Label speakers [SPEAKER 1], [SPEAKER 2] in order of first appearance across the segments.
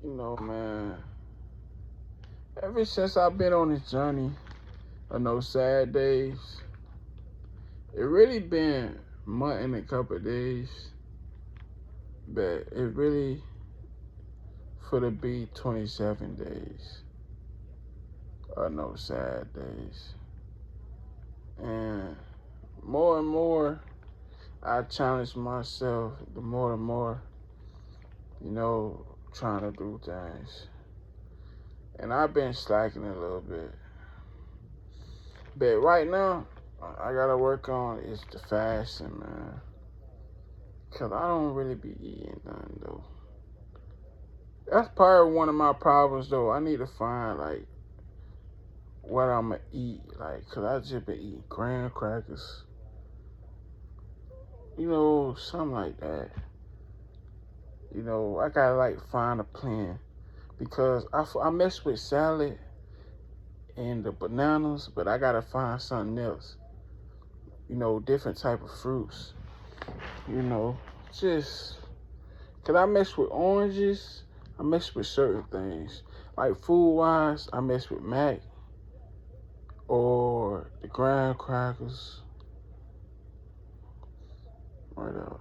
[SPEAKER 1] Man, ever since I've been on this journey of no sad days, it really been a month and a couple of days, but it really for the be 27 days of no sad days. And more, I challenge myself, the more and more, trying to do things. And I've been slacking a little bit. But right now, I gotta work on is the fasting, man. Cause I don't really be eating nothing though. That's part of one of my problems though. I need to find like what I'ma eat, like, cause I just been eating graham crackers, something like that. I gotta like find a plan because I mess with salad and the bananas, but I gotta find something else. Different type of fruits. You know, just cause I mess with oranges, I mess with certain things. Like food wise, I mess with mac or the graham crackers. What else?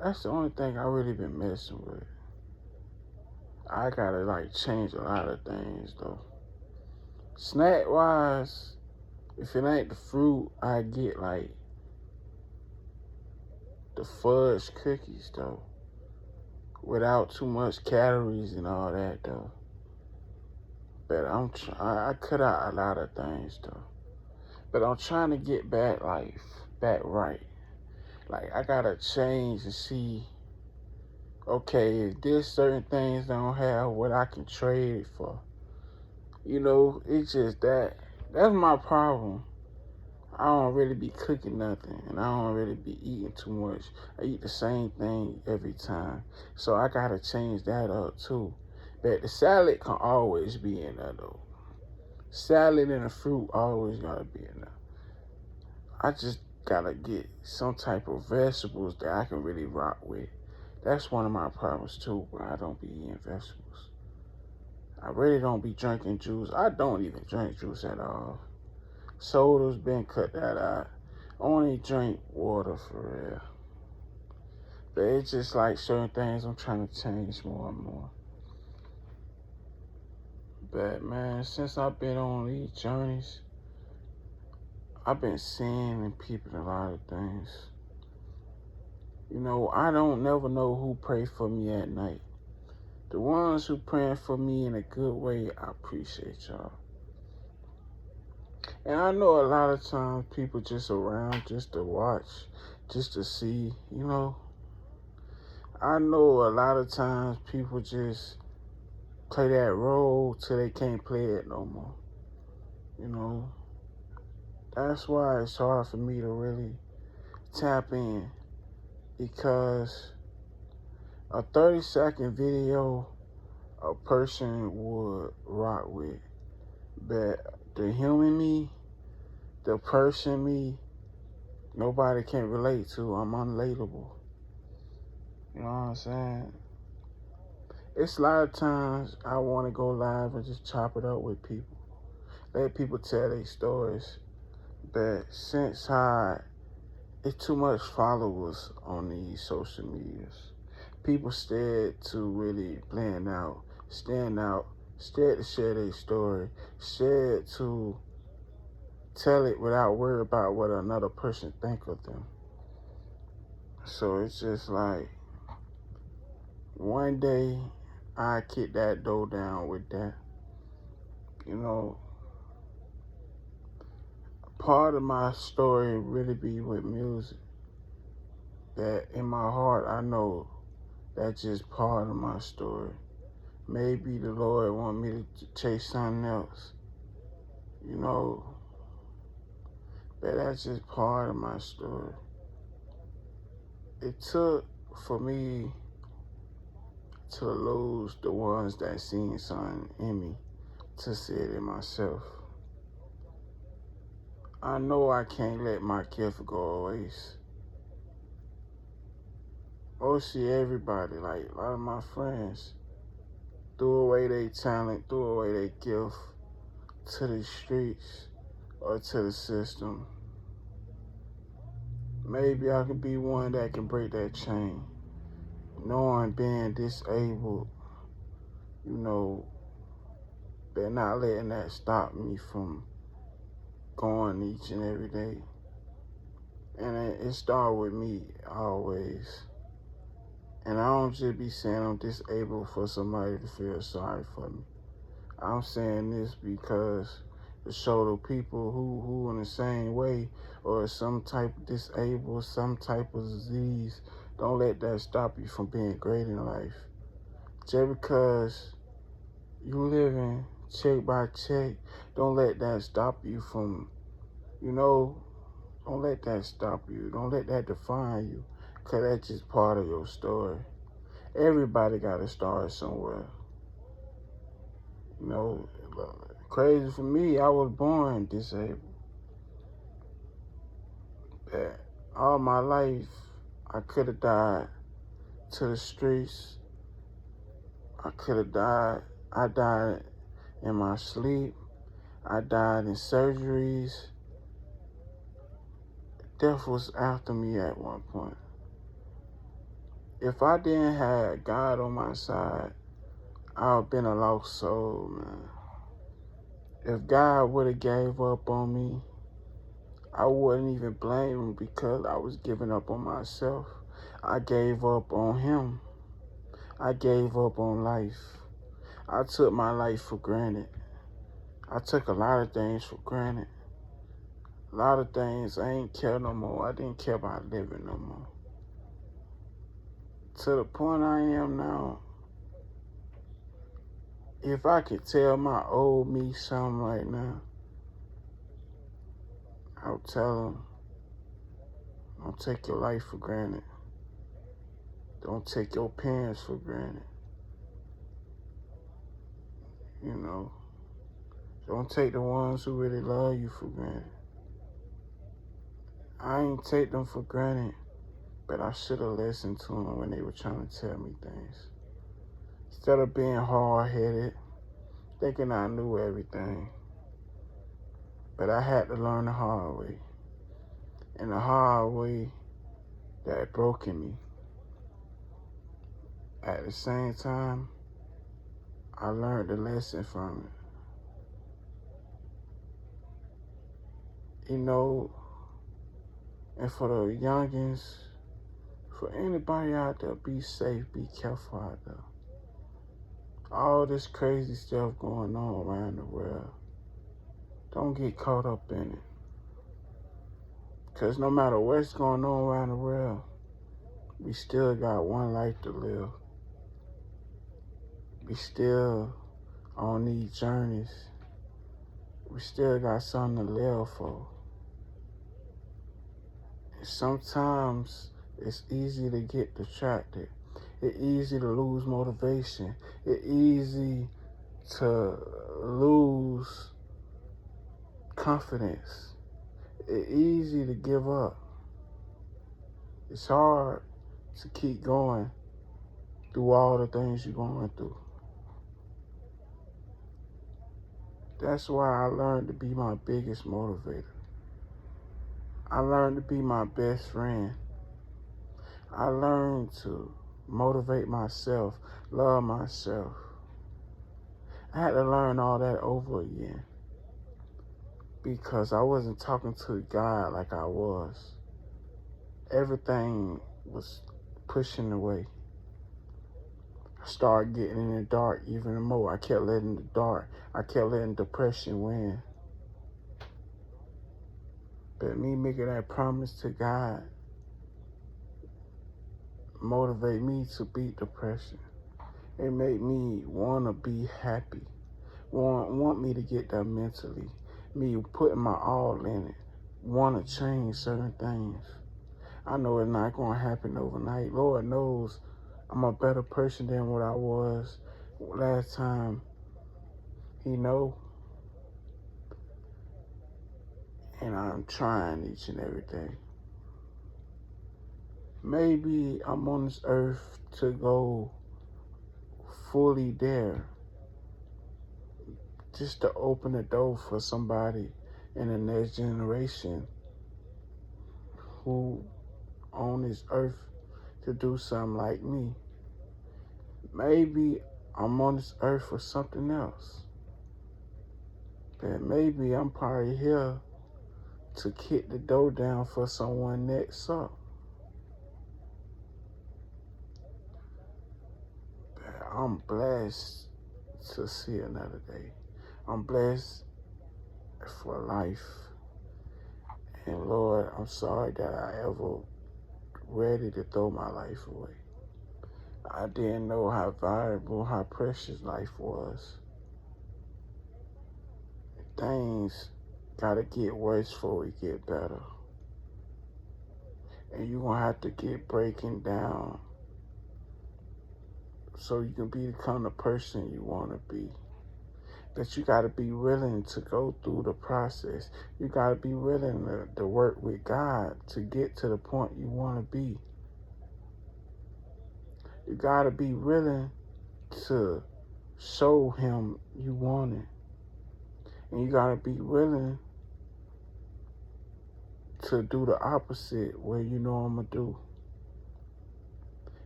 [SPEAKER 1] That's the only thing I really been messing with. I gotta like change a lot of things though. Snack wise, if it ain't the fruit, I get like the fudge cookies though, without too much calories and all that though. But I cut out a lot of things though. But I'm trying to get back right. Like I gotta change and see. Okay, if this certain things don't have what I can trade it for. It's just that. That's my problem. I don't really be cooking nothing, and I don't really be eating too much. I eat the same thing every time, so I gotta change that up too. But the salad can always be in there though. Salad and the fruit always gotta be in there. I just gotta get some type of vegetables that I can really rock with. That's one of my problems too, but I don't be eating vegetables. I really don't be drinking juice. I don't even drink juice at all. Soda's been cut that out. Only drink water for real. But it's just like certain things I'm trying to change more and more. But man, since I've been on these journeys, I've been seeing and peeping a lot of things. I don't never know who pray for me at night. The ones who praying for me in a good way, I appreciate y'all. And I know a lot of times people just around just to watch, just to see. I know a lot of times people just play that role till they can't play it no more. You know, that's why it's hard for me to really tap in because a 30-second video a person would rock with, but the human me, the person me, nobody can relate to. I'm unrelatable. You know what I'm saying? It's a lot of times I want to go live and just chop it up with people. Let people tell their stories. But since it's too much followers on these social medias, people scared to really blend out, stand out, scared to share their story, scared to tell it without worry about what another person think of them. So it's just like one day I kick that door down with that. You know, part of my story really be with music. That in my heart I know that's just part of my story. Maybe the Lord want me to chase something else. You know, but that's just part of my story. It took for me to lose the ones that seen something in me to see it in myself. I know I can't let my gift go to waste. mostly everybody, like a lot of my friends, threw away their talent, threw away their gift to the streets or to the system. Maybe I could be one that can break that chain. Knowing being disabled, you know, but not letting that stop me from going each and every day. And it started with me always. And I don't just be saying I'm disabled for somebody to feel sorry for me. I'm saying this because to show the people who in the same way or some type of disabled, some type of disease, don't let that stop you from being great in life. Just because you living check by check, don't let that stop you from, don't let that stop you. Don't let that define you, because that's just part of your story. Everybody got to start somewhere. You know, crazy for me, I was born disabled. But all my life, I could have died to the streets. I could have died. I died in my sleep. I died in surgeries. Death was after me at one point. If I didn't have God on my side, I would have been a lost soul, man. If God would have gave up on me, I wouldn't even blame him because I was giving up on myself. I gave up on him. I gave up on life. I took my life for granted. I took a lot of things for granted. A lot of things I ain't care no more. I didn't care about living no more. To the point I am now, if I could tell my old me something right now, I would tell him, don't take your life for granted. Don't take your parents for granted. You know, don't take the ones who really love you for granted. I ain't take them for granted, but I should have listened to them when they were trying to tell me things. Instead of being hard-headed, thinking I knew everything. But I had to learn the hard way. And the hard way that broke me. At the same time, I learned the lesson from it. You know, and for the youngins, for anybody out there, be safe, be careful out there. All this crazy stuff going on around the world, don't get caught up in it. Because no matter what's going on around the world, we still got one life to live. We still on these journeys. We still got something to live for. And sometimes it's easy to get distracted. It's easy to lose motivation. It's easy to lose confidence. It's easy to give up. It's hard to keep going through all the things you're going through. That's why I learned to be my biggest motivator. I learned to be my best friend. I learned to motivate myself, love myself. I had to learn all that over again because I wasn't talking to God like I was. Everything was pushing away. I started getting in the dark even more. I kept letting depression win. But me making that promise to God motivate me to beat depression. It made me want to be happy. Want me to get there mentally. Me putting my all in it. Want to change certain things. I know it's not going to happen overnight. Lord knows I'm a better person than what I was last time. He know. And I'm trying each and every day. Maybe I'm on this earth to go fully there, just to open the door for somebody in the next generation who on this earth to do something like me. Maybe I'm on this earth for something else. But maybe I'm probably here to kick the door down for someone next up. But I'm blessed to see another day. I'm blessed for life. And Lord, I'm sorry that I ever ready to throw my life away. I didn't know how valuable, how precious life was. Things gotta get worse before we get better. And you're gonna have to get breaking down so you can become the person you wanna be. But you gotta be willing to go through the process. You gotta be willing to work with God to get to the point you wanna be. You gotta be willing to show him you want it. And you gotta be willing to do the opposite where you know I'm gonna do.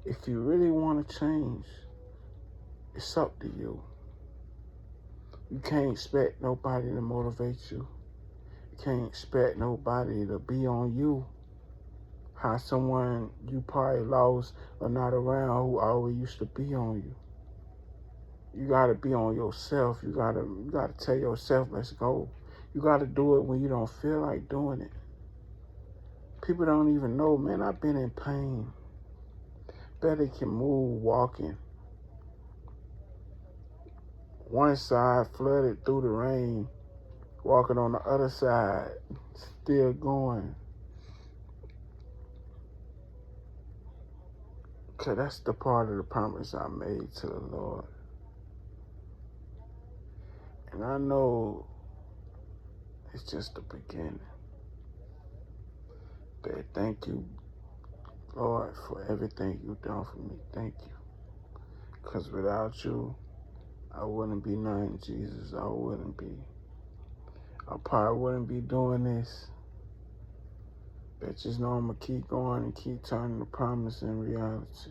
[SPEAKER 1] If you really want to change, it's up to you. You can't expect nobody to motivate you. You can't expect nobody to be on you. How someone you probably lost or not around who always used to be on you. You gotta be on yourself. You gotta tell yourself, let's go. You gotta do it when you don't feel like doing it. People don't even know, man, I've been in pain. Barely can move walking. One side flooded through the rain, walking on the other side, still going. Cause that's the part of the promise I made to the Lord. And I know it's just the beginning. But thank you, Lord, for everything you've done for me. Thank you. Because without you, I wouldn't be nothing, Jesus. I probably wouldn't be doing this. But just know I'm going to keep going and keep turning the promise in reality.